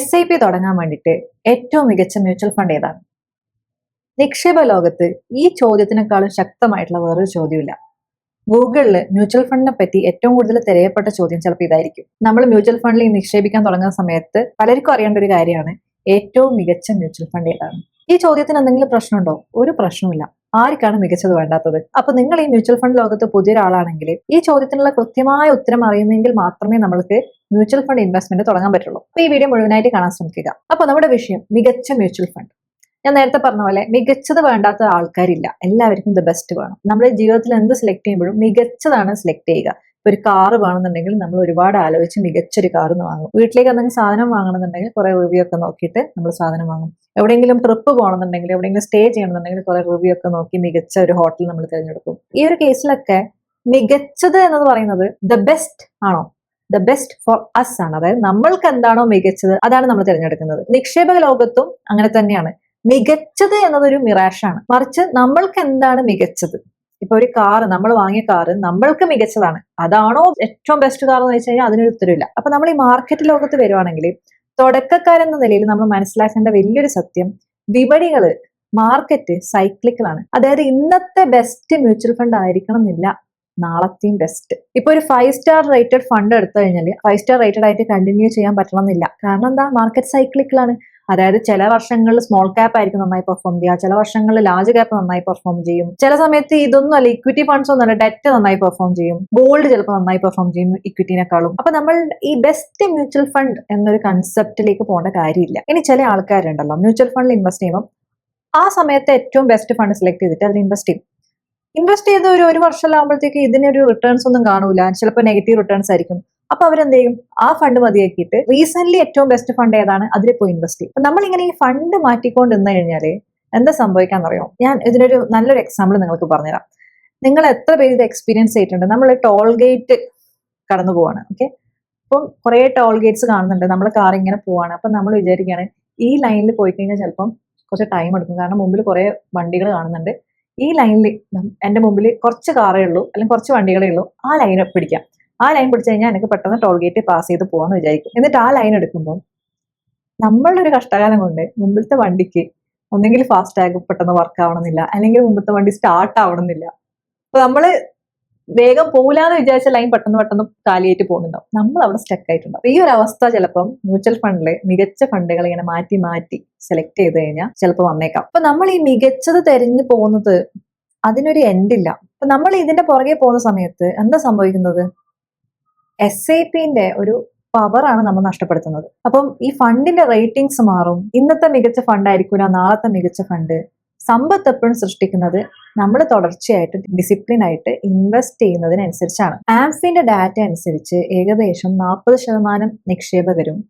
SIP തുടങ്ങാൻ വേണ്ടിയിട്ട് ഏറ്റവും മികച്ച മ്യൂച്വൽ ഫണ്ട് ഏതാണ്? നിക്ഷേപ ലോകത്ത് ഈ ചോദ്യത്തിനേക്കാളും ശക്തമായിട്ടുള്ള വേറൊരു ചോദ്യമില്ല. ഗൂഗിളിൽ മ്യൂച്വൽ ഫണ്ടിനെ പറ്റി ഏറ്റവും കൂടുതൽ തിരയപ്പെട്ട ചോദ്യം ചിലപ്പോൾ ഇതായിരിക്കും. നമ്മൾ മ്യൂച്വൽ ഫണ്ടിൽ നിക്ഷേപിക്കാൻ തുടങ്ങുന്ന സമയത്ത് പലർക്കും അറിയേണ്ട ഒരു കാര്യമാണ് ഏറ്റവും മികച്ച മ്യൂച്വൽ ഫണ്ട് ഏതാണ്. ഈ ചോദ്യത്തിന് എന്തെങ്കിലും പ്രശ്നമുണ്ടോ? ഒരു പ്രശ്നവുമില്ല. ആർക്കാണ് മികച്ചത് വേണ്ടാത്തത്? അപ്പൊ നിങ്ങൾ ഈ മ്യൂച്വൽ ഫണ്ട് ലോകത്ത് പുതിയൊരാളാണെങ്കിൽ ഈ ചോദ്യത്തിനുള്ള കൃത്യമായ ഉത്തരം അറിയുമെങ്കിൽ മാത്രമേ നമ്മൾക്ക് മ്യൂച്വൽ ഫണ്ട് ഇൻവെസ്റ്റ്മെന്റ് തുടങ്ങാൻ പറ്റുള്ളൂ. അപ്പൊ ഈ വീഡിയോ മുഴുവനായിട്ട് കാണാൻ ശ്രമിക്കുക. അപ്പൊ നമ്മുടെ വിഷയം മികച്ച മ്യൂച്വൽ ഫണ്ട്. ഞാൻ നേരത്തെ പറഞ്ഞ പോലെ മികച്ചത് വേണ്ടാത്ത ആൾക്കാരില്ല, എല്ലാവർക്കും ദ ബെസ്റ്റ് വേണം. നമ്മുടെ ജീവിതത്തിൽ എന്ത് സെലക്ട് ചെയ്യുമ്പോഴും മികച്ചതാണ് സെലക്ട് ചെയ്യുക. ഇപ്പൊ ഒരു കാറ് വേണമെന്നുണ്ടെങ്കിൽ നമ്മൾ ഒരുപാട് ആലോചിച്ച് മികച്ചൊരു കാറ് വാങ്ങും. വീട്ടിലേക്ക് എന്തെങ്കിലും സാധനം വാങ്ങണമെന്നുണ്ടെങ്കിൽ കുറെ റിവ്യൂ ഒക്കെ നോക്കിയിട്ട് നമ്മൾ സാധനം വാങ്ങും. എവിടെയെങ്കിലും ട്രിപ്പ് പോകണമെന്നുണ്ടെങ്കിൽ, എവിടെയെങ്കിലും സ്റ്റേ ചെയ്യണമെന്നുണ്ടെങ്കിൽ കുറെ റിവ്യൂ ഒക്കെ നോക്കി മികച്ച ഒരു ഹോട്ടൽ നമ്മൾ തിരഞ്ഞെടുക്കും. ഈ ഒരു കേസിലൊക്കെ മികച്ചത് എന്നത് പറയുന്നത് ദ ബെസ്റ്റ് ആണോ? ദ ബെസ്റ്റ് ഫോർ അസ് ആണ്. അതായത് നമ്മൾക്ക് എന്താണോ മികച്ചത് അതാണ് നമ്മൾ തിരഞ്ഞെടുക്കുന്നത്. നിക്ഷേപക ലോകത്തും അങ്ങനെ തന്നെയാണ്. മികച്ചത് എന്നതൊരു മിറാഷാണ്. മറിച്ച് നമ്മൾക്ക് എന്താണ് മികച്ചത്? ഇപ്പൊ ഒരു കാറ്, നമ്മൾ വാങ്ങിയ കാറ് നമ്മൾക്ക് മികച്ചതാണ്, അതാണോ ഏറ്റവും ബെസ്റ്റ് കാർ എന്ന് വെച്ച് കഴിഞ്ഞാൽ അതിനൊരു ഉത്തരവില്ല. അപ്പൊ നമ്മൾ ഈ മാർക്കറ്റ് ലോകത്ത് വരുവാണെങ്കിൽ തുടക്കക്കാരെന്ന നിലയിൽ നമ്മൾ മനസ്സിലാക്കേണ്ട വലിയൊരു സത്യം, വിപണികള്, മാർക്കറ്റ് സൈക്ലിക്കലാണ്. അതായത് ഇന്നത്തെ ബെസ്റ്റ് മ്യൂച്വൽ ഫണ്ട് ആയിരിക്കണം എന്നില്ല നാളത്തെയും ബെസ്റ്റ്. ഇപ്പൊ ഒരു 5 സ്റ്റാർ റേറ്റഡ് ഫണ്ട് എടുത്തു കഴിഞ്ഞാൽ 5 സ്റ്റാർ റേറ്റഡ് ആയിട്ട് കണ്ടിന്യൂ ചെയ്യാൻ പറ്റണമെന്നില്ല. കാരണം എന്താ? മാർക്കറ്റ് സൈക്ലിക്കലാണ്. അതായത് ചില വർഷങ്ങളിൽ സ്മോൾ ക്യാപ്പ് ആയിരിക്കും നന്നായി പെർഫോം ചെയ്യുക, ചില വർഷങ്ങളിൽ ലാർജ് ക്യാപ്പ് നന്നായി പെർഫോം ചെയ്യും, ചില സമയത്ത് ഇതൊന്നും അല്ല, ഇക്വിറ്റി ഫണ്ട്സ് ഒന്നുമല്ല, ഡെറ്റ് നന്നായി പെർഫോം ചെയ്യും, ഗോൾഡ് ചിലപ്പോൾ നന്നായി പെർഫോം ചെയ്യും ഇക്വിറ്റിനെക്കാളും. അപ്പൊ നമ്മൾ ഈ ബെസ്റ്റ് മ്യൂച്വൽ ഫണ്ട് എന്നൊരു കൺസെപ്റ്റിലേക്ക് പോകേണ്ട കാര്യമില്ല. ഇനി ചില ആൾക്കാരുണ്ടല്ലോ മ്യൂച്വൽ ഫണ്ടിൽ ഇൻവെസ്റ്റ് ചെയ്യുമ്പോൾ ആ സമയത്ത് ഏറ്റവും ബെസ്റ്റ് ഫണ്ട് സെലക്ട് ചെയ്തിട്ട് അതിൽ ഇൻവെസ്റ്റ് ചെയ്യും. ഇൻവെസ്റ്റ് ചെയ്ത് ഒരു വർഷമാകുമ്പോഴത്തേക്ക് ഇതിനൊരു റിട്ടേൺസ് ഒന്നും കാണൂല, ചിലപ്പോൾ നെഗറ്റീവ് റിട്ടേൺസ് ആയിരിക്കും. അപ്പൊ അവരെന്ത് ചെയ്യും? ആ ഫണ്ട് മതിയാക്കിയിട്ട് റീസെന്റ് ഏറ്റവും ബെസ്റ്റ് ഫണ്ട് ഏതാണ് അതിൽ പോയി ഇൻവെസ്റ്റ് ചെയ്യും. നമ്മളിങ്ങനെ ഈ ഫണ്ട് മാറ്റിക്കൊണ്ട് നിന്ന് കഴിഞ്ഞാൽ എന്താ സംഭവിക്കാന്നറിയോ? ഞാൻ ഇതിനൊരു നല്ലൊരു എക്സാമ്പിൾ നിങ്ങൾക്ക് പറഞ്ഞുതരാം. നിങ്ങൾ എത്ര പേര് ഇത് എക്സ്പീരിയൻസ് ചെയ്തിട്ടുണ്ട്? നമ്മൾ ടോൾ ഗേറ്റ് കടന്നു പോവാണ്, ഓക്കെ. അപ്പം കുറെ ടോൾ ഗേറ്റ്സ് കാണുന്നുണ്ട്, നമ്മൾ കാർ ഇങ്ങനെ പോവാണ്. അപ്പൊ നമ്മൾ വിചാരിക്കുകയാണ് ഈ ലൈനിൽ പോയി കഴിഞ്ഞാൽ ചിലപ്പം കുറച്ച് ടൈം എടുക്കും, കാരണം മുമ്പിൽ കുറെ വണ്ടികൾ കാണുന്നുണ്ട്. ഈ ലൈനിൽ എന്റെ മുമ്പിൽ കുറച്ച് കാറേ ഉള്ളൂ, അല്ലെങ്കിൽ കുറച്ച് വണ്ടികളേ ഉള്ളൂ, ആ ലൈൻ പിടിക്കാം. ആ ലൈൻ പിടിച്ചു കഴിഞ്ഞാൽ എനിക്ക് പെട്ടെന്ന് ടോൾ ഗേറ്റ് പാസ് ചെയ്ത് പോകാന്ന് വിചാരിക്കും. എന്നിട്ട് ആ ലൈൻ എടുക്കുമ്പോൾ നമ്മളുടെ ഒരു കഷ്ടകാലം കൊണ്ട് മുമ്പിലത്തെ വണ്ടിക്ക് ഒന്നെങ്കിൽ ഫാസ്റ്റ് ടാഗ് പെട്ടെന്ന് വർക്ക് ആവണമെന്നില്ല, അല്ലെങ്കിൽ മുമ്പത്തെ വണ്ടി സ്റ്റാർട്ട് ആവണമെന്നില്ല. അപ്പൊ നമ്മള് വേഗം പോകില്ലാന്ന് വിചാരിച്ച ലൈൻ പെട്ടെന്ന് കാലിയായിട്ട് പോകുന്നുണ്ടാവും, നമ്മൾ അവിടെ സ്റ്റക്ക് ആയിട്ടുണ്ടാവും. ഈ ഒരു അവസ്ഥ ചിലപ്പം മ്യൂച്വൽ ഫണ്ടില് മികച്ച ഫണ്ടുകൾ ഇങ്ങനെ മാറ്റി സെലക്ട് ചെയ്ത് കഴിഞ്ഞാൽ ചിലപ്പോൾ വന്നേക്കാം. അപ്പൊ നമ്മൾ ഈ മികച്ചത് തെരഞ്ഞു പോകുന്നത് അതിനൊരു എൻഡില്ല. അപ്പൊ നമ്മൾ ഇതിന്റെ പുറകെ പോകുന്ന സമയത്ത് എന്താ സംഭവിക്കുന്നത്? SIPന്റെ ഒരു പവറാണ് നമ്മൾ നഷ്ടപ്പെടുത്തുന്നത്. അപ്പം ഈ ഫണ്ടിന്റെ റേറ്റിംഗ്സ് മാറും. ഇന്നത്തെ മികച്ച ഫണ്ട് ആയിരിക്കില്ല നാളത്തെ മികച്ച ഫണ്ട്. സമ്പത്ത് എപ്പോഴും സൃഷ്ടിക്കുന്നത് നമ്മൾ തുടർച്ചയായിട്ട് ഡിസിപ്ലിൻ ആയിട്ട് ഇൻവെസ്റ്റ് ചെയ്യുന്നതിനനുസരിച്ചാണ്. ആംഫിന്റെ ഡാറ്റ അനുസരിച്ച് ഏകദേശം 40% നിക്ഷേപകരും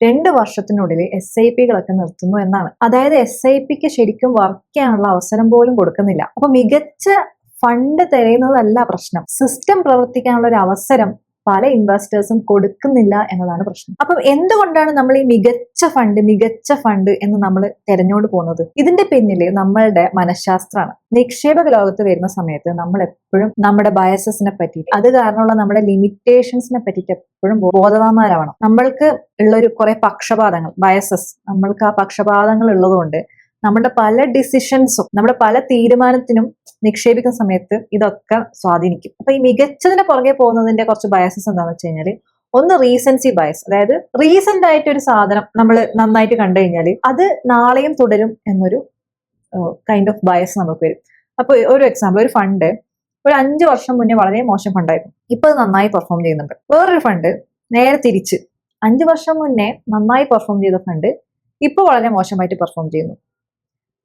2 വർഷത്തിനുള്ളിൽ SIPകളൊക്കെ നിർത്തുന്നു എന്നാണ്. അതായത് SIPക്ക് ശരിക്കും വർക്ക് ചെയ്യാനുള്ള അവസരം പോലും കൊടുക്കുന്നില്ല. അപ്പൊ മികച്ച ഫണ്ട് തിരയുന്നതല്ല പ്രശ്നം, സിസ്റ്റം പ്രവർത്തിക്കാനുള്ള ഒരു അവസരം പല ഇൻവെസ്റ്റേഴ്സും കൊടുക്കുന്നില്ല എന്നതാണ് പ്രശ്നം. അപ്പം എന്തുകൊണ്ടാണ് നമ്മൾ ഈ മികച്ച ഫണ്ട് എന്ന് നമ്മൾ തിരഞ്ഞുകൊണ്ട് പോകുന്നത്? ഇതിന്റെ പിന്നില് നമ്മളുടെ മനഃശാസ്ത്രമാണ്. നിക്ഷേപക ലോകത്ത് വരുന്ന സമയത്ത് നമ്മൾ എപ്പോഴും നമ്മുടെ ബയസസിനെ പറ്റിയിട്ട്, അത് കാരണമുള്ള നമ്മുടെ ലിമിറ്റേഷൻസിനെ പറ്റിയിട്ട് എപ്പോഴും ബോധവാന്മാരാവണം. നമ്മൾക്ക് ഉള്ളൊരു കുറെ പക്ഷപാതങ്ങൾ, ബയസസ്, നമ്മൾക്ക് ആ പക്ഷപാതങ്ങൾ ഉള്ളതുകൊണ്ട് നമ്മുടെ പല ഡിസിഷൻസും, നമ്മുടെ പല തീരുമാനത്തിനും നിക്ഷേപിക്കുന്ന സമയത്ത് ഇതൊക്കെ സ്വാധീനിക്കും. അപ്പൊ ഈ മികച്ചതിനെ പുറകെ പോകുന്നതിന്റെ കുറച്ച് ബയസസ് എന്താണെന്ന് വെച്ച് കഴിഞ്ഞാൽ, ഒന്ന് റീസൻസി ബയസ്. അതായത് റീസെന്റ് ആയിട്ട് ഒരു സാധനം നമ്മൾ നന്നായിട്ട് കണ്ടു കഴിഞ്ഞാൽ അത് നാളെയും തുടരും എന്നൊരു കൈൻഡ് ഓഫ് ബയസ് നമുക്ക് വരും. അപ്പൊ ഒരു എക്സാമ്പിൾ, ഒരു ഫണ്ട് ഒരു 5 വർഷം മുന്നേ വളരെ മോശം ഫണ്ടായിരുന്നു, ഇപ്പൊ അത് നന്നായി പെർഫോം ചെയ്യുന്നുണ്ട്. വേറൊരു ഫണ്ട് നേരെ തിരിച്ച് 5 വർഷം മുന്നേ നന്നായി പെർഫോം ചെയ്ത ഫണ്ട് ഇപ്പൊ വളരെ മോശമായിട്ട് പെർഫോം ചെയ്യുന്നു.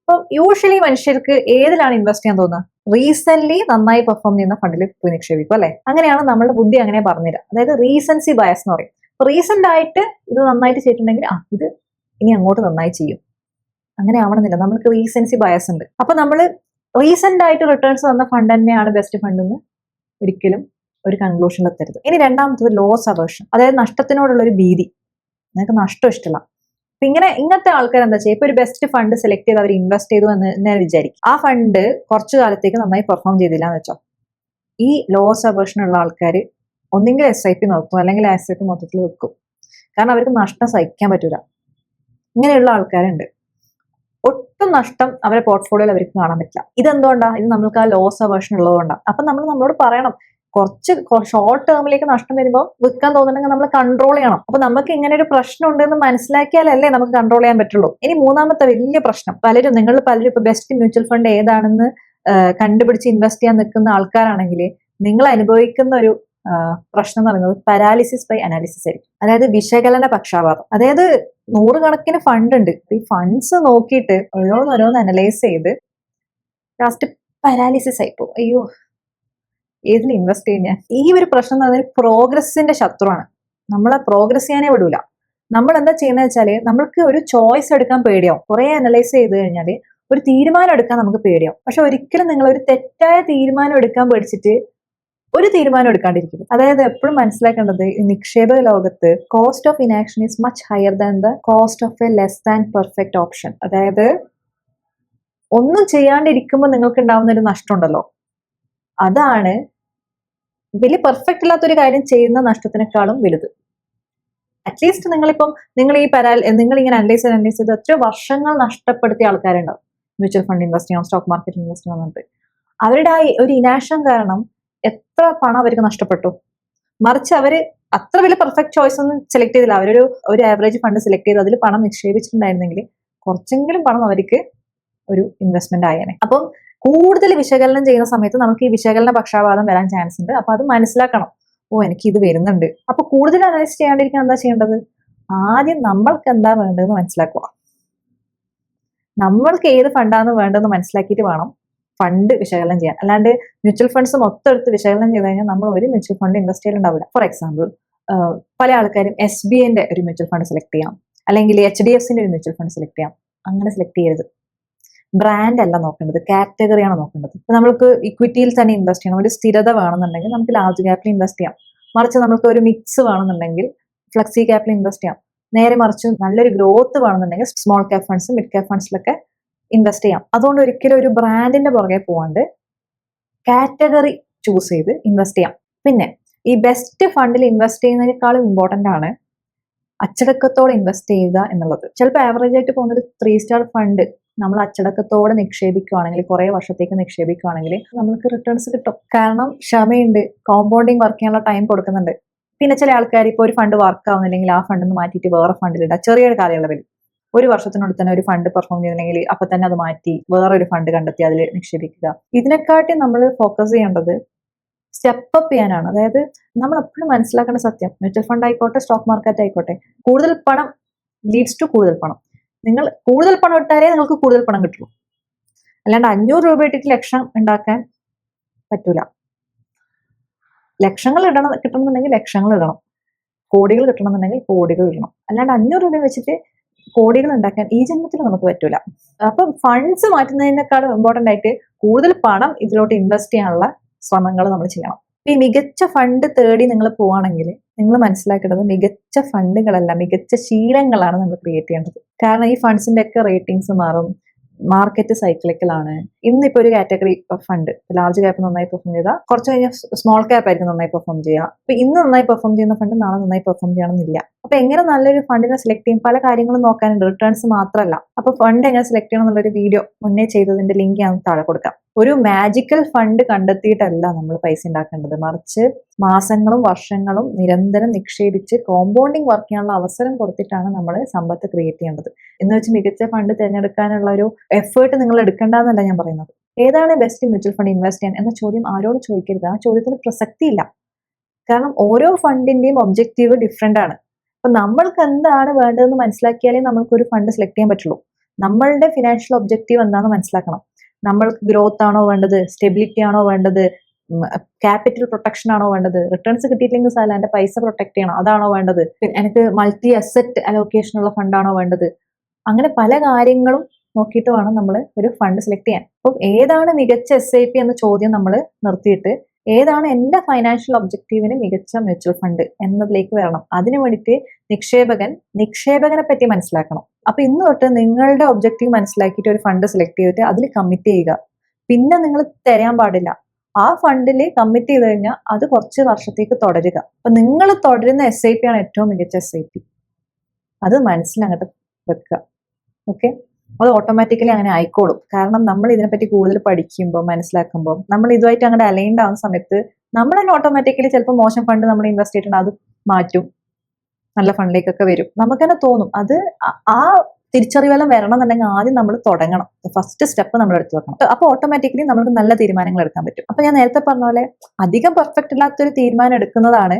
അപ്പൊ യൂഷ്വലി മനുഷ്യർക്ക് ഏതിലാണ് ഇൻവെസ്റ്റ് ചെയ്യാൻ തോന്നുന്നത്? റീസെന്റ് നന്നായി പെർഫോം ചെയ്യുന്ന ഫണ്ടിൽ പോയി നിക്ഷേപിക്കും, അല്ലെ? അങ്ങനെയാണ് നമ്മളുടെ ബുദ്ധി അങ്ങനെ പറഞ്ഞുതരാം. അതായത് റീസൻസി ബയസ് എന്ന് പറയും. അപ്പൊ റീസെന്റ് ആയിട്ട് ഇത് നന്നായിട്ട് ചെയ്തിട്ടുണ്ടെങ്കിൽ ഇത് ഇനി അങ്ങോട്ട് നന്നായി ചെയ്യും. അങ്ങനെ ആവണമെന്നില്ല, നമുക്ക് റീസൻസി ബയസ് ഉണ്ട്. അപ്പൊ നമ്മൾ റീസെന്റ് ആയിട്ട് റിട്ടേൺസ് വന്ന ഫണ്ട് തന്നെയാണ് ബെസ്റ്റ് ഫണ്ട് എന്ന് ഒരിക്കലും ഒരു കൺക്ലൂഷനിൽ എത്തരുത്. ഇനി രണ്ടാമത്തത് ലോസ് അവേർഷൻ, അതായത് നഷ്ടത്തിനോടുള്ള ഒരു ഭീതി. നിങ്ങൾക്ക് നഷ്ടം ഇഷ്ടമല്ല. അപ്പൊ ഇങ്ങനത്തെ ആൾക്കാർ എന്താ ചെയ്യുക? ഇപ്പൊ ഒരു ബെസ്റ്റ് ഫണ്ട് സെലക്ട് ചെയ്ത് അവർ ഇൻവെസ്റ്റ് ചെയ്തു എന്ന് ഞാൻ വിചാരിക്കും. ആ ഫണ്ട് കുറച്ചു കാലത്തേക്ക് നന്നായി പെർഫോം ചെയ്തില്ല എന്ന് വെച്ചോ, ഈ ലോസ് അവേർഷൻ ഉള്ള ആൾക്കാർ ഒന്നെങ്കിൽ SIP നിർത്തും, അല്ലെങ്കിൽ SIP മൊത്തത്തിൽ വെക്കും. കാരണം അവർക്ക് നഷ്ടം സഹിക്കാൻ പറ്റൂല. ഇങ്ങനെയുള്ള ആൾക്കാരുണ്ട്. ഒട്ടും നഷ്ടം അവരെ പോർട്ട്ഫോളിയോയിൽ അവർക്ക് കാണാൻ പറ്റില്ല. ഇതെന്തുകൊണ്ടാണ്? ഇത് നമ്മൾക്ക് ആ ലോസ് അവേർഷൻ ഉള്ളതുകൊണ്ടാണ്. അപ്പൊ നമ്മളോട് പറയണം, കുറച്ച് ഷോർട്ട് ടേമിലേക്ക് നഷ്ടം വരുമ്പോൾ വിൽക്കാൻ തോന്നുന്നുണ്ടെങ്കിൽ നമ്മൾ കൺട്രോൾ ചെയ്യണം. അപ്പൊ നമുക്ക് ഇങ്ങനെ ഒരു പ്രശ്നം ഉണ്ടെന്ന് മനസ്സിലാക്കിയാലല്ലേ നമുക്ക് കൺട്രോൾ ചെയ്യാൻ പറ്റുള്ളൂ. ഇനി മൂന്നാമത്തെ വലിയ പ്രശ്നം, നിങ്ങൾ പലരും ഇപ്പൊ ബെസ്റ്റ് മ്യൂച്വൽ ഫണ്ട് ഏതാണെന്ന് കണ്ടുപിടിച്ച് ഇൻവെസ്റ്റ് ചെയ്യാൻ നിൽക്കുന്ന ആൾക്കാരാണെങ്കിൽ നിങ്ങൾ അനുഭവിക്കുന്ന ഒരു പ്രശ്നം എന്ന് പറയുന്നത് പാരാലിസിസ് ബൈ അനാലിസിസ് ആയിരിക്കും. അതായത് വിശകലന പക്ഷാപാതം. അതായത് നൂറുകണക്കിന് ഫണ്ട് ഉണ്ട്, ഈ ഫണ്ട്സ് നോക്കിയിട്ട് ഓരോന്നോരോന്ന് അനലൈസ് ചെയ്ത് ലാസ്റ്റ് പാരാലിസിസ് ആയിപ്പോ, അയ്യോ ഏതിൽ ഇൻവെസ്റ്റ് ചെയ്യാൻ. ഈ ഒരു പ്രശ്നം എന്ന് പറഞ്ഞാൽ പ്രോഗ്രസിന്റെ ശത്രുവാണ്. നമ്മളെ പ്രോഗ്രസ് ചെയ്യാനേ വിടൂല. നമ്മൾ എന്താ ചെയ്യുന്നത് വെച്ചാല് നമ്മൾക്ക് ഒരു ചോയ്സ് എടുക്കാൻ പേടിയാവും. കുറെ അനലൈസ് ചെയ്ത് കഴിഞ്ഞാൽ ഒരു തീരുമാനം എടുക്കാൻ നമുക്ക് പേടിയാവും. പക്ഷെ ഒരിക്കലും നിങ്ങൾ ഒരു തെറ്റായ തീരുമാനം എടുക്കാൻ പേടിച്ചിട്ട് ഒരു തീരുമാനം എടുക്കാണ്ടിരിക്കുന്നു. അതായത് എപ്പോഴും മനസ്സിലാക്കേണ്ടത്, ഈ നിക്ഷേപ ലോകത്ത് cost of inaction is much higher than the cost of A less than perfect option. അതായത് ഒന്നും ചെയ്യാണ്ടിരിക്കുമ്പോൾ നിങ്ങൾക്ക് ഉണ്ടാവുന്ന ഒരു നഷ്ടം ഉണ്ടല്ലോ, അതാണ് വലിയ പെർഫെക്റ്റ് ഇല്ലാത്തൊരു കാര്യം ചെയ്യുന്ന നഷ്ടത്തിനേക്കാളും വലുത്. അറ്റ്ലീസ്റ്റ് നിങ്ങൾ ഇങ്ങനെ അനലൈസ് ചെയ്ത് എത്ര വർഷങ്ങൾ നഷ്ടപ്പെടുത്തിയ ആൾക്കാരുണ്ടാവും മ്യൂച്വൽ ഫണ്ട് ഇൻവെസ്റ്റ് ചെയ്യണം, സ്റ്റോക്ക് മാർക്കറ്റ് ഇൻവെസ്റ്റ് ചെയ്യണം എന്നിട്ട്. അവരുടെ ആ ഒരു ഇനാക്ഷൻ കാരണം എത്ര പണം അവർക്ക് നഷ്ടപ്പെട്ടു. മറിച്ച് അവര് അത്ര വലിയ പെർഫെക്റ്റ് ചോയ്സ് ഒന്നും സെലക്ട് ചെയ്തില്ല. ഒരു ആവറേജ് ഫണ്ട് സെലക്ട് ചെയ്ത് അതിൽ പണം നിക്ഷേപിച്ചിട്ടുണ്ടായിരുന്നെങ്കിൽ കുറച്ചെങ്കിലും പണം അവർക്ക് ഒരു ഇൻവെസ്റ്റ്മെന്റ് ആയേനെ. അപ്പം കൂടുതൽ വിശകലനം ചെയ്യുന്ന സമയത്ത് നമുക്ക് ഈ വിശകലന പക്ഷാപാതം വരാൻ ചാൻസ് ഉണ്ട്. അപ്പൊ അത് മനസ്സിലാക്കണം. എനിക്ക് ഇത് വരുന്നുണ്ട്. അപ്പൊ കൂടുതൽ അനലൈസ് ചെയ്യാണ്ടിരിക്കാൻ എന്താ ചെയ്യേണ്ടത്? ആദ്യം നമ്മൾക്ക് എന്താ വേണ്ടതെന്ന് മനസ്സിലാക്കുക. നമ്മൾക്ക് ഏത് ഫണ്ടാണ് വേണ്ടതെന്ന് മനസ്സിലാക്കിയിട്ട് വേണം ഫണ്ട് വിശകലനം ചെയ്യാൻ. അല്ലാണ്ട് മ്യൂച്വൽ ഫണ്ട്സ് മൊത്തം എടുത്ത് വിശകലനം ചെയ്ത് കഴിഞ്ഞാൽ നമ്മൾ ഒരു മ്യൂച്വൽ ഫണ്ട് ഇൻവെസ്റ്റ് ചെയ്യലുണ്ടാവില്ല. ഫോർ എക്സാമ്പിൾ, പല ആൾക്കാരും SBIന്റെ ഒരു മ്യൂച്വൽ ഫണ്ട് സെലക്ട് ചെയ്യാം, അല്ലെങ്കിൽ HDFCന്റെ ഒരു മ്യൂച്വൽ ഫണ്ട് സെലക്ട് ചെയ്യാം. അങ്ങനെ സെലക്ട് ചെയ്യരുത്. ബ്രാൻഡ് അല്ല നോക്കേണ്ടത്, കാറ്റഗറിയാണ് നോക്കേണ്ടത്. ഇപ്പൊ നമുക്ക് ഇക്വിറ്റിയിൽ തന്നെ ഇൻവെസ്റ്റ് ചെയ്യണം, ഒരു സ്ഥിരത വേണമെന്നുണ്ടെങ്കിൽ നമുക്ക് ലാർജ് ക്യാപ്പിൽ ഇൻവെസ്റ്റ് ചെയ്യാം. മറിച്ച് നമുക്ക് ഒരു മിക്സ് വേണമെന്നുണ്ടെങ്കിൽ ഫ്ലെക്സി ക്യാപ്പിൽ ഇൻവെസ്റ്റ് ചെയ്യാം. നേരെ മറിച്ച് നല്ലൊരു ഗ്രോത്ത് വേണമെന്നുണ്ടെങ്കിൽ small cap funds, mid cap ഫണ്ട്സിലൊക്കെ ഇൻവെസ്റ്റ് ചെയ്യാം. അതുകൊണ്ട് ഒരിക്കലും ഒരു ബ്രാൻഡിന്റെ പുറകെ പോകാണ്ട് കാറ്റഗറി ചൂസ് ചെയ്ത് ഇൻവെസ്റ്റ് ചെയ്യാം. പിന്നെ ഈ ബെസ്റ്റ് ഫണ്ടിൽ ഇൻവെസ്റ്റ് ചെയ്യുന്നതിനേക്കാളും ഇമ്പോർട്ടന്റ് ആണ് അച്ചടക്കത്തോടെ ഇൻവെസ്റ്റ് ചെയ്യുക എന്നുള്ളത്. ചിലപ്പോൾ ആവറേജ് ആയിട്ട് പോകുന്ന ഒരു 3 സ്റ്റാർ ഫണ്ട് നമ്മൾ അച്ചടക്കത്തോടെ നിക്ഷേപിക്കുകയാണെങ്കിൽ, കുറെ വർഷത്തേക്ക് നിക്ഷേപിക്കുകയാണെങ്കിൽ നമുക്ക് റിട്ടേൺസ് കിട്ടും. കാരണം ക്ഷമയുണ്ട്, കോമ്പൗണ്ടിങ് വർക്ക് ചെയ്യാനുള്ള ടൈം കൊടുക്കുന്നുണ്ട്. പിന്നെ ചില ആൾക്കാർ ഇപ്പോൾ ഒരു ഫണ്ട് വർക്ക് ആവുന്നില്ലെങ്കിൽ ആ ഫണ്ട് മാറ്റിയിട്ട് വേറെ ഫണ്ടിലിടുക. ചെറിയൊരു കാലയളവിൽ 1 വർഷത്തിനുള്ളിൽ തന്നെ ഒരു ഫണ്ട് പെർഫോം ചെയ്തില്ലെങ്കിൽ അപ്പൊ തന്നെ അത് മാറ്റി വേറൊരു ഫണ്ട് കണ്ടെത്തി അതിൽ നിക്ഷേപിക്കുക. ഇതിനെക്കാട്ടി നമ്മൾ ഫോക്കസ് ചെയ്യേണ്ടത് സ്റ്റെപ്പ് അപ്പ് ചെയ്യാനാണ്. അതായത് നമ്മൾ എപ്പോഴും മനസ്സിലാക്കേണ്ട സത്യം, മ്യൂച്വൽ ഫണ്ട് ആയിക്കോട്ടെ കൂടുതൽ മാർക്കറ്റ് ആയിക്കോട്ടെ, കൂടുതൽ പണം ലീഡ്സ് ടു കൂടുതൽ പണം. നിങ്ങൾ കൂടുതൽ പണം ഇട്ടാലേ നിങ്ങൾക്ക് കൂടുതൽ പണം കിട്ടുള്ളൂ. അല്ലാണ്ട് 500 രൂപ ഇട്ടിട്ട് ലക്ഷം ഉണ്ടാക്കാൻ പറ്റൂല. ലക്ഷങ്ങൾ കിട്ടണമെന്നുണ്ടെങ്കിൽ ലക്ഷങ്ങൾ ഇടണം, കോടികൾ കിട്ടണമെന്നുണ്ടെങ്കിൽ കോടികൾ ഇടണം. അല്ലാണ്ട് 500 രൂപ വെച്ചിട്ട് കോടികൾ ഉണ്ടാക്കാൻ ഈ ജന്മത്തിൽ നമുക്ക് പറ്റൂല. അപ്പം ഫണ്ട്സ് മാറ്റുന്നതിനേക്കാളും ഇമ്പോർട്ടന്റ് ആയിട്ട് കൂടുതൽ പണം ഇതിലോട്ട് ഇൻവെസ്റ്റ് ചെയ്യാനുള്ള ശ്രമങ്ങൾ നമ്മൾ ചെയ്യണം. ഈ മികച്ച ഫണ്ട് തേടി നിങ്ങൾ പോവാണെങ്കിൽ നിങ്ങൾ മനസ്സിലാക്കേണ്ടത് മികച്ച ഫണ്ടുകളല്ല, മികച്ച ശീലങ്ങളാണ് നമ്മൾ ക്രിയേറ്റ് ചെയ്യേണ്ടത്. കാരണം ഈ ഫണ്ട്സിന്റെ ഒക്കെ റേറ്റിംഗ്സ് മാറും, മാർക്കറ്റ് സൈക്ലിക്കലാണ്. ഇന്നിപ്പോ ഒരു കാറ്റഗറി ഫണ്ട് ലാർജ് ക്യാപ്പ് നന്നായി പെർഫോം ചെയ്താൽ കുറച്ച് കഴിഞ്ഞാൽ സ്മോൾ ക്യാപ്പ് ആയിരിക്കും നന്നായി പെർഫോം ചെയ്യുക. അപ്പൊ ഇന്ന് നന്നായി പെർഫോം ചെയ്യുന്ന ഫണ്ട് നാളെ നന്നായി പെർഫോം ചെയ്യണമെന്നില്ല. അപ്പൊ എങ്ങനെ നല്ലൊരു ഫണ്ടിനെ സെലക്ട് ചെയ്യും? പല കാര്യങ്ങളും നോക്കാനുണ്ട്, റിട്ടേൺസ് മാത്രമല്ല. അപ്പൊ ഫണ്ട് എങ്ങനെ സെലക്ട് ചെയ്യണം എന്നുള്ളൊരു വീഡിയോ മുന്നേ ചെയ്തതിന്റെ ലിങ്ക് ഞാൻ താഴെ കൊടുക്കാം. ഒരു മാജിക്കൽ ഫണ്ട് കണ്ടെത്തിയിട്ടല്ല നമ്മൾ പൈസ ഉണ്ടാക്കേണ്ടത്, മറിച്ച് മാസങ്ങളും വർഷങ്ങളും നിരന്തരം നിക്ഷേപിച്ച് കോമ്പൗണ്ടിങ് വർക്ക് ചെയ്യാനുള്ള അവസരം കൊടുത്തിട്ടാണ് നമ്മൾ സമ്പത്ത് ക്രിയേറ്റ് ചെയ്യേണ്ടത്. എന്ന് വെച്ച് മികച്ച ഫണ്ട് തിരഞ്ഞെടുക്കാനുള്ള ഒരു എഫേർട്ട് നിങ്ങൾ എടുക്കേണ്ടെന്നല്ല ഞാൻ പറയുന്നത്. ഏതാണ് ബെസ്റ്റ് മ്യൂച്വൽ ഫണ്ട് ഇൻവെസ്റ്റ് ചെയ്യാൻ എന്ന ചോദ്യം ആരോട് ചോദിക്കരുത്. ആ ചോദ്യത്തിന് പ്രസക്തിയില്ല. കാരണം ഓരോ ഫണ്ടിന്റെയും ഒബ്ജക്റ്റീവ് ഡിഫറെന്റ് ആണ്. അപ്പൊ നമ്മൾക്ക് എന്താണ് വേണ്ടതെന്ന് മനസ്സിലാക്കിയാലേ നമുക്കൊരു ഫണ്ട് സെലക്ട് ചെയ്യാൻ പറ്റുള്ളൂ. നമ്മളുടെ ഫിനാൻഷ്യൽ ഒബ്ജക്റ്റീവ് എന്താണെന്ന് മനസ്സിലാക്കണം. നമ്മൾക്ക് ഗ്രോത്ത് ആണോ വേണ്ടത്, സ്റ്റെബിലിറ്റി ആണോ വേണ്ടത്, ക്യാപിറ്റൽ പ്രൊട്ടക്ഷൻ ആണോ വേണ്ടത്, റിട്ടേൺസ് കിട്ടിയിട്ടില്ലെങ്കിൽ സാല എന്റെ പൈസ പ്രൊട്ടക്ട് ചെയ്യണം അതാണോ വേണ്ടത്, എനിക്ക് മൾട്ടി അസറ്റ് അലോക്കേഷൻ ഉള്ള ഫണ്ടാണോ വേണ്ടത്, അങ്ങനെ പല കാര്യങ്ങളും നോക്കിയിട്ട് വേണം നമ്മൾ ഒരു ഫണ്ട് സെലക്ട് ചെയ്യാൻ. അപ്പം ഏതാണ് മികച്ച SIP എന്ന ചോദ്യം നമ്മൾ നിർത്തിയിട്ട് ഏതാണ് എന്റെ ഫൈനാൻഷ്യൽ ഒബ്ജക്റ്റീവിന് മികച്ച മ്യൂച്വൽ ഫണ്ട് എന്നതിലേക്ക് വരണം. അതിനു വേണ്ടിയിട്ട് നിക്ഷേപകനെ പറ്റി മനസ്സിലാക്കണം. അപ്പൊ ഇന്ന് തൊട്ട് നിങ്ങളുടെ ഒബ്ജക്റ്റീവ് മനസ്സിലാക്കിയിട്ട് ഒരു ഫണ്ട് സെലക്ട് ചെയ്തിട്ട് അതിൽ കമ്മിറ്റ് ചെയ്യുക. പിന്നെ നിങ്ങൾ തരാൻ പാടില്ല. ആ ഫണ്ടിൽ കമ്മിറ്റ് ചെയ്ത് കഴിഞ്ഞാൽ അത് കുറച്ച് വർഷത്തേക്ക് തുടരുക. അപ്പൊ നിങ്ങൾ തുടരുന്ന SIP ആണ് ഏറ്റവും മികച്ച SIP. അത് മനസ്സിലങ്ങോട്ട് വെക്കുക. ഓക്കെ, അത് ഓട്ടോമാറ്റിക്കലി അങ്ങനെ ആയിക്കോളും. കാരണം നമ്മൾ ഇതിനെപ്പറ്റി കൂടുതൽ പഠിക്കുമ്പോൾ മനസ്സിലാക്കുമ്പോൾ നമ്മൾ ഇതുമായിട്ട് അങ്ങോട്ട് അലൈൻഡ് ആവുന്ന സമയത്ത് നമ്മൾ തന്നെ ഓട്ടോമാറ്റിക്കലി ചിലപ്പോൾ മോശം ഫണ്ട് നമ്മൾ ഇൻവെസ്റ്റ് ചെയ്തിട്ടുണ്ട് അത് മാറ്റും, നല്ല ഫണ്ടിലേക്കൊക്കെ വരും. നമുക്ക് തന്നെ തോന്നും. അത് ആ തിരിച്ചറിവെല്ലാം വരണം എന്നുണ്ടെങ്കിൽ ആദ്യം നമ്മൾ തുടങ്ങണം. ഫസ്റ്റ് സ്റ്റെപ്പ് നമ്മൾ എടുത്തു വെക്കണം. അപ്പോൾ ഓട്ടോമാറ്റിക്കലി നമുക്ക് നല്ല തീരുമാനങ്ങൾ എടുക്കാൻ പറ്റും. അപ്പൊ ഞാൻ നേരത്തെ പറഞ്ഞ പോലെ അധികം പെർഫെക്റ്റ് ഇല്ലാത്തൊരു തീരുമാനം എടുക്കുന്നതാണ്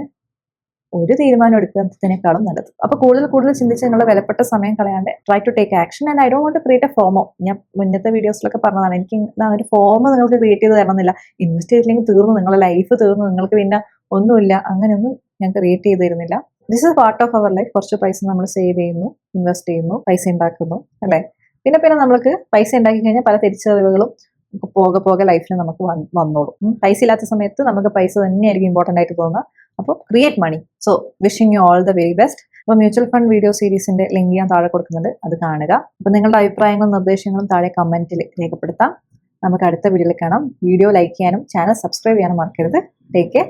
ഒരു തീരുമാനം എടുക്കുന്നതിനേക്കാളും നല്ലത്. അപ്പൊ കൂടുതൽ ചിന്തിച്ച് നിങ്ങളുടെ വിലപ്പെട്ട സമയം കളയാണ്ട് try to take action. And I don't want to create a FOMO. ഞാൻ മുന്നത്തെ വീഡിയോസിലൊക്കെ പറഞ്ഞതാണ്, എനിക്ക് ഒരു ഫോമോ നിങ്ങൾക്ക് ക്രിയേറ്റ് ചെയ്ത് തരണമെന്നില്ല. ഇൻവെസ്റ്റ് ചെയ്തില്ലെങ്കിൽ തീർന്നു, നിങ്ങളുടെ ലൈഫ് തീർന്നു, നിങ്ങൾക്ക് പിന്നെ ഒന്നുമില്ല, അങ്ങനെയൊന്നും ഞാൻ ക്രിയേറ്റ് ചെയ്ത് തരുന്നില്ല. This is part of our life. കുറച്ച് പൈസ നമ്മൾ സേവ് ചെയ്യുന്നു, ഇൻവെസ്റ്റ് ചെയ്യുന്നു, പൈസ ഉണ്ടാക്കുന്നു, അല്ലേ? പിന്നെ നമ്മൾക്ക് പൈസ ഉണ്ടാക്കി കഴിഞ്ഞാൽ പല തിരിച്ചറിവുകളും പോകെ ലൈഫിൽ നമുക്ക് വന്നോളും. പൈസ ഇല്ലാത്ത സമയത്ത് നമുക്ക് പൈസ തന്നെയായിരിക്കും ഇമ്പോർട്ടൻ്റ് ആയിട്ട് തോന്നുക. അപ്പോൾ create money. So wishing you all the very best. അപ്പോൾ മ്യൂച്വൽ ഫണ്ട് വീഡിയോ സീരീസിന്റെ ലിങ്ക് ഞാൻ താഴെ കൊടുക്കുന്നുണ്ട്, അത് കാണുക. അപ്പോൾ നിങ്ങളുടെ അഭിപ്രായങ്ങളും നിർദ്ദേശങ്ങളും താഴെ കമന്റിൽ രേഖപ്പെടുത്താം. നമുക്ക് അടുത്ത വീഡിയോയിൽ കാണാം. വീഡിയോ ലൈക്ക് ചെയ്യാനും ചാനൽ സബ്സ്ക്രൈബ് ചെയ്യാനും മറക്കരുത്. Take care.